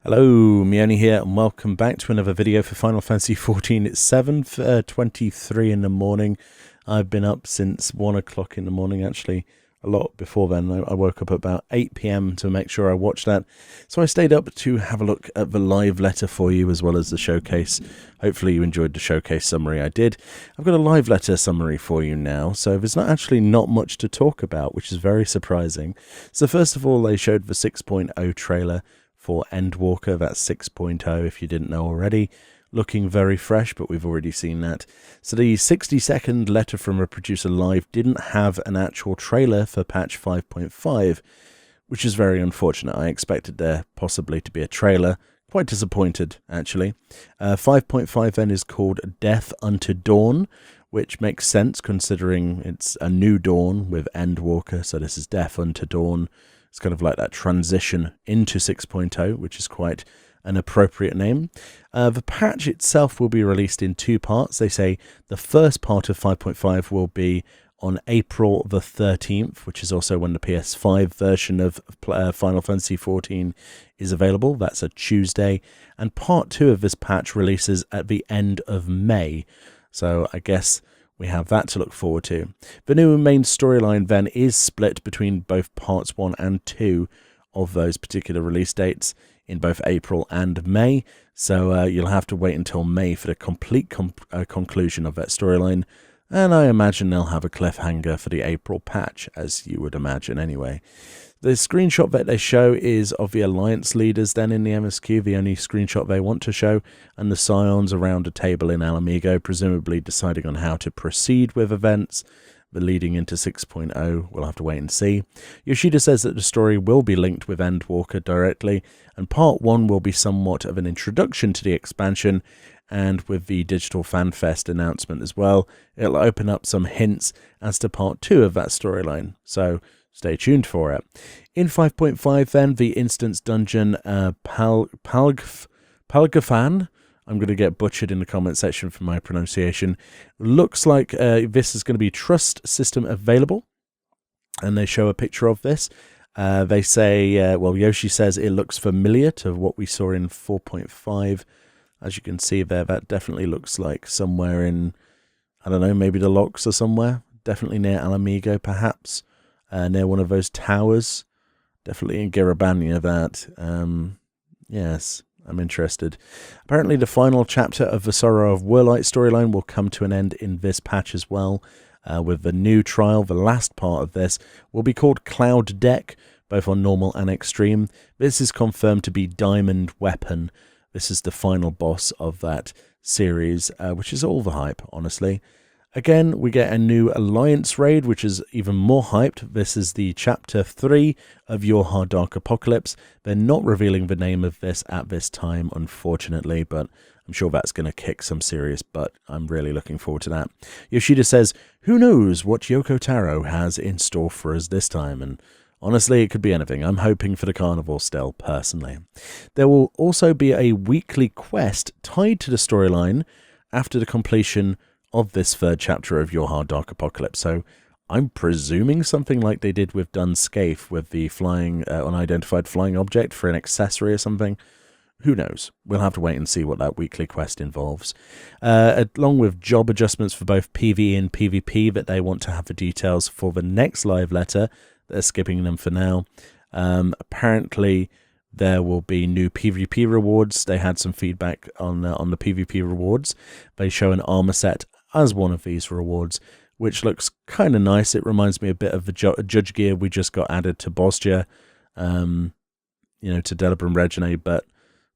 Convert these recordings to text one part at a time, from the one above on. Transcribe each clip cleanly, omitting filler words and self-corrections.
Hello, Meoni here, and welcome back to another video for Final Fantasy XIV. It's 7:23 in the morning. I've been up since 1 o'clock in the morning, actually. A lot before then. I woke up at about 8 p.m. to make sure I watched that. So I stayed up to have a look at the live letter for you, as well as the showcase. Hopefully you enjoyed the showcase summary I did. I've got a live letter summary for you now, so there's not much to talk about, which is very surprising. So first of all, they showed the 6.0 trailer for Endwalker. That's 6.0 if you didn't know already. Looking very fresh, but we've already seen that. So the 60-second letter from a producer live didn't have an actual trailer for patch 5.5, which is very unfortunate. I expected there possibly to be a trailer. Quite disappointed, actually. 5.5 then is called Death Unto Dawn, which makes sense considering it's a new dawn with Endwalker, so this is Death Unto Dawn. It's kind of like that transition into 6.0, which is quite an appropriate name. The patch itself will be released in two parts. They say the first part of 5.5 will be on April the 13th, which is also when the PS5 version of Final Fantasy XIV is available. That's a Tuesday. And part 2 of this patch releases at the end of May. So I guess we have that to look forward to. The new main storyline then is split between both parts 1 and 2 of those particular release dates in both April and May. So you'll have to wait until May for the complete conclusion of that storyline. And I imagine they'll have a cliffhanger for the April patch, as you would imagine anyway. The screenshot that they show is of the Alliance leaders then in the MSQ, the only screenshot they want to show, and the Scions around a table in Alamigo, presumably deciding on how to proceed with events. The leading into 6.0, we'll have to wait and see. Yoshida says that the story will be linked with Endwalker directly, and part 1 will be somewhat of an introduction to the expansion, and with the Digital FanFest announcement as well, it'll open up some hints as to part 2 of that storyline. So stay tuned for it. In 5.5 then, the instance dungeon Palgafan, I'm going to get butchered in the comment section for my pronunciation, looks like this is going to be trust system available, and they show a picture of this. They say, well, Yoshi says it looks familiar to what we saw in 4.5. As you can see there, that definitely looks like somewhere in, I don't know, maybe the locks or somewhere. Definitely near Alamigo, perhaps. Near one of those towers. Definitely in Garabania, that. Yes, I'm interested. Apparently the final chapter of the Sorrow of Whirlite storyline will come to an end in this patch as well. With the new trial, the last part of this will be called Cloud Deck, both on normal and extreme. This is confirmed to be Diamond Weapon. This is the final boss of that series, which is all the hype, honestly. Again, we get a new Alliance raid, which is even more hyped. This is the Chapter 3 of Your Hard Dark Apocalypse. They're not revealing the name of this at this time, unfortunately, but I'm sure that's going to kick some serious butt. I'm really looking forward to that. Yoshida says, who knows what Yoko Taro has in store for us this time, and honestly, it could be anything. I'm hoping for the carnival still, personally. There will also be a weekly quest tied to the storyline after the completion of this third chapter of Your Hard Dark Apocalypse. So I'm presuming something like they did with Dun Scaife with the flying, unidentified flying object for an accessory or something. Who knows? We'll have to wait and see what that weekly quest involves. Along with job adjustments for both PvE and PvP that they want to have the details for the next live letter. They're skipping them for now. Apparently, there will be new PvP rewards. They had some feedback on the PvP rewards. They show an armor set as one of these rewards, which looks kind of nice. It reminds me a bit of the Judge gear we just got added to Bostia, to Delibram Regine, but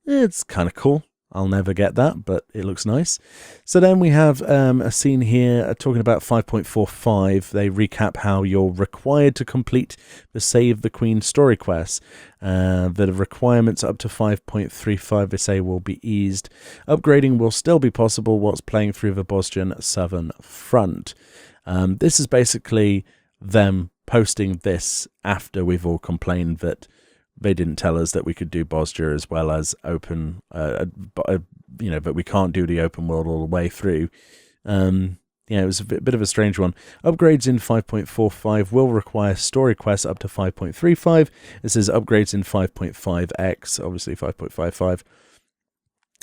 it's kind of cool. I'll never get that, but it looks nice. So then we have a scene here talking about 5.45. They recap how you're required to complete the Save the Queen story quests. The requirements up to 5.35, they say, will be eased. Upgrading will still be possible whilst playing through the Bosnian Southern Front. This is basically them posting this after we've all complained that they didn't tell us that we could do Bosnia as well as open, that we can't do the open world all the way through. Yeah, it was a bit of a strange one. Upgrades in 5.45 will require story quests up to 5.35. It says upgrades in 5.5x, obviously 5.55,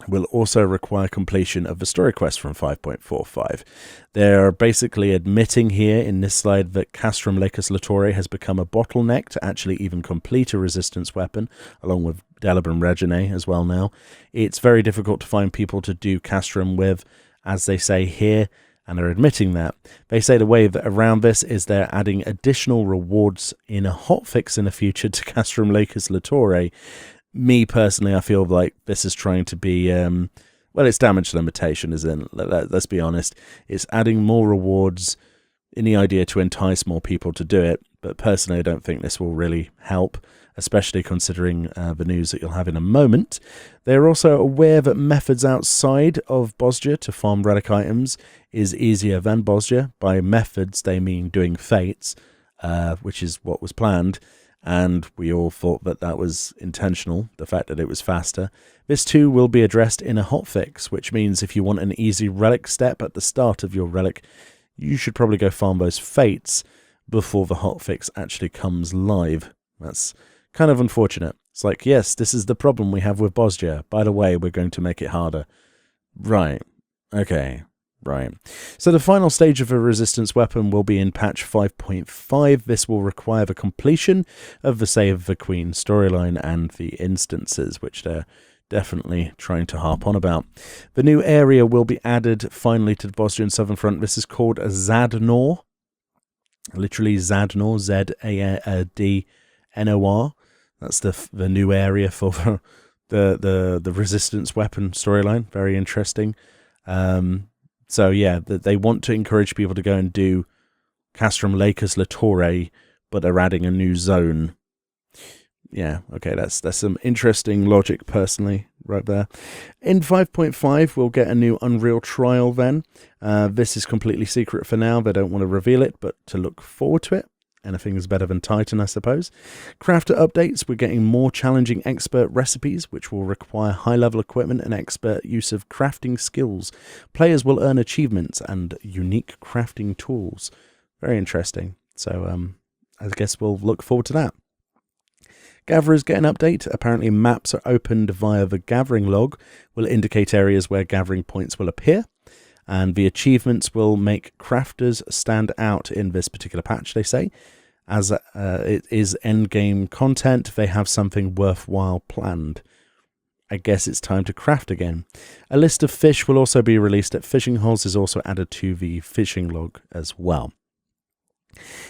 will also require completion of the story quest from 5.45. They're basically admitting here in this slide that Castrum Changes has become a bottleneck to actually even complete a resistance weapon, along with Delibram Regine as well now. It's very difficult to find people to do Castrum with, as they say here, and they're admitting that. They say the way that around this is they're adding additional rewards in a hotfix in the future to Castrum Changes. Me personally, I feel like this is trying to be, well, it's damage limitation, isn't it? Let's be honest. It's adding more rewards in the idea to entice more people to do it. But personally, I don't think this will really help, especially considering the news that you'll have in a moment. They're also aware that methods outside of Bosja to farm relic items is easier than Bosja. By methods, they mean doing fates, which is what was planned. And we all thought that that was intentional, the fact that it was faster. This too will be addressed in a hotfix, which means if you want an easy relic step at the start of your relic, you should probably go farm those fates before the hotfix actually comes live. That's kind of unfortunate. It's like, yes, this is the problem we have with Bosja. By the way, we're going to make it harder. Right. Okay. Right. So the final stage of a resistance weapon will be in patch 5.5. This will require the completion of the Save of the Queen storyline and the instances, which they're definitely trying to harp on about. The new area will be added finally to the Bosnian Southern Front. This is called Zadnor. Literally Zadnor, Z-A-D-N-O-R. That's the new area for the resistance weapon storyline. Very interesting. So yeah, they want to encourage people to go and do Castrum Changes, but they're adding a new zone. Yeah, okay, that's some interesting logic personally right there. In 5.5, we'll get a new Unreal trial then. This is completely secret for now. They don't want to reveal it, but to look forward to it. Anything is better than Titan, I suppose. Crafter updates, we're getting more challenging expert recipes, which will require high-level equipment and expert use of crafting skills. Players will earn achievements and unique crafting tools. Very interesting. So I guess we'll look forward to that. Gatherers get an update. Apparently maps are opened via the gathering log, will indicate areas where gathering points will appear. And the achievements will make crafters stand out in this particular patch, they say. As it is endgame content, they have something worthwhile planned. I guess it's time to craft again. A list of fish will also be released at fishing holes, is also added to the fishing log as well.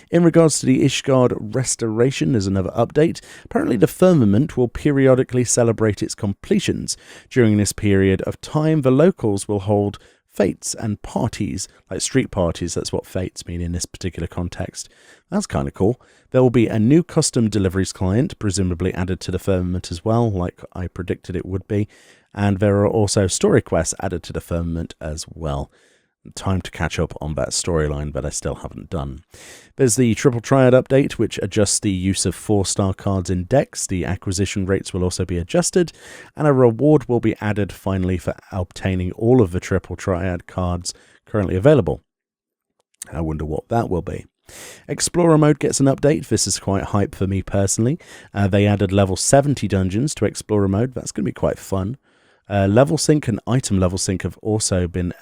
In regards to the Ishgard restoration, there's another update. Apparently the Firmament will periodically celebrate its completions. During this period of time, the locals will hold fates and parties, like street parties. That's what fates mean in this particular context. That's kind of cool. There will be a new custom deliveries client, presumably added to the Firmament as well, like I predicted it would be. And there are also story quests added to the Firmament as well. Time to catch up on that storyline, but I still haven't done. There's the Triple Triad update, which adjusts the use of 4-star cards in decks. The acquisition rates will also be adjusted, and a reward will be added finally for obtaining all of the Triple Triad cards currently available. I wonder what that will be. Explorer mode gets an update. This is quite hype for me personally. They added level 70 dungeons to Explorer mode. That's going to be quite fun. Level sync and item level sync have also been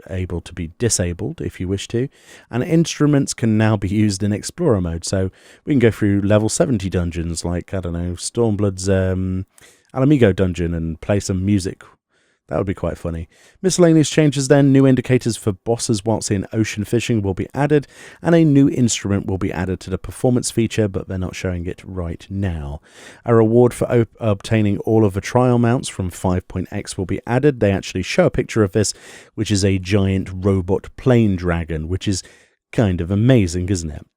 able to be disabled if you wish to, and instruments can now be used in Explorer mode, so we can go through level 70 dungeons like, I don't know, Stormblood's Alamigo dungeon and play some music. That would be quite funny. Miscellaneous changes then. New indicators for bosses whilst in ocean fishing will be added, and a new instrument will be added to the performance feature, but they're not showing it right now. A reward for obtaining all of the trial mounts from 5.x will be added. They actually show a picture of this, which is a giant robot plane dragon, which is kind of amazing, isn't it?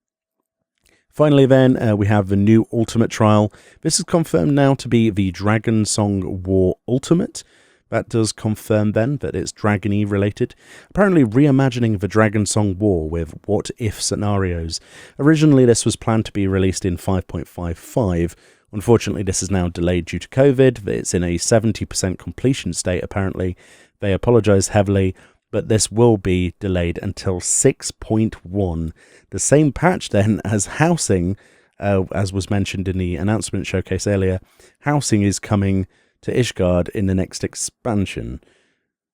Finally then, we have the new Ultimate trial. This is confirmed now to be the Dragon Song War Ultimate. That does confirm then that it's Dragon-y related. Apparently reimagining the Dragon Song War with what-if scenarios. Originally this was planned to be released in 5.55. Unfortunately this is now delayed due to COVID. It's in a 70% completion state apparently. They apologise heavily. but this will be delayed until 6.1. The same patch then as housing, as was mentioned in the announcement showcase earlier. Housing is coming to Ishgard in the next expansion.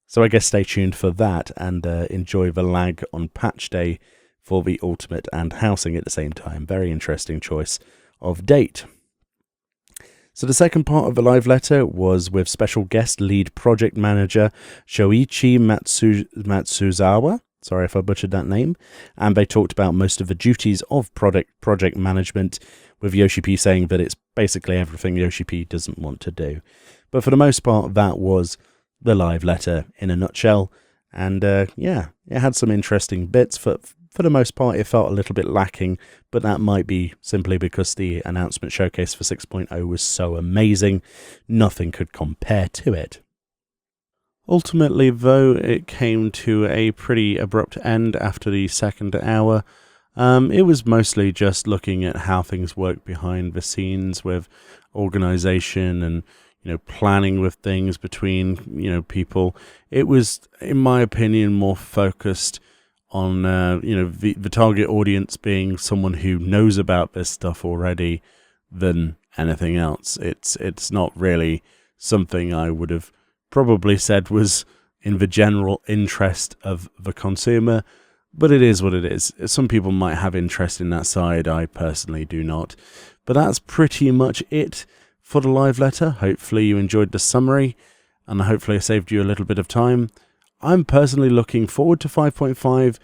So I guess stay tuned for that and enjoy the lag on patch day for the Ultimate and Housing at the same time. Very interesting choice of date. So the second part of the live letter was with special guest lead project manager Shoichi Matsuzawa. Sorry if I butchered that name. And they talked about most of the duties of project management, with Yoshi P saying that it's basically everything Yoshi P doesn't want to do. But for the most part, that was the live letter in a nutshell. And yeah, it had some interesting bits. For the most part, it felt a little bit lacking, but that might be simply because the announcement showcase for 6.0 was so amazing. Nothing could compare to it. Ultimately, though, it came to a pretty abrupt end after the second hour. It was mostly just looking at how things work behind the scenes with organization and planning with things between, people. It was, in my opinion, more focused on, the target audience being someone who knows about this stuff already than anything else. It's not really something I would have probably said was in the general interest of the consumer, but it is what it is. Some people might have interest in that side. I personally do not. But that's pretty much it for the live letter. Hopefully you enjoyed the summary, and hopefully I saved you a little bit of time. I'm personally looking forward to 5.5,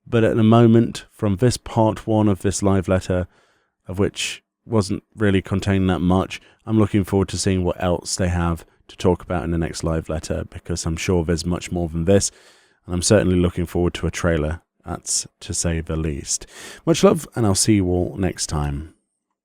but at the moment, from this part 1 of this live letter, of which wasn't really containing that much, I'm looking forward to seeing what else they have to talk about in the next live letter, because I'm sure there's much more than this, and I'm certainly looking forward to a trailer, that's to say the least. Much love, and I'll see you all next time.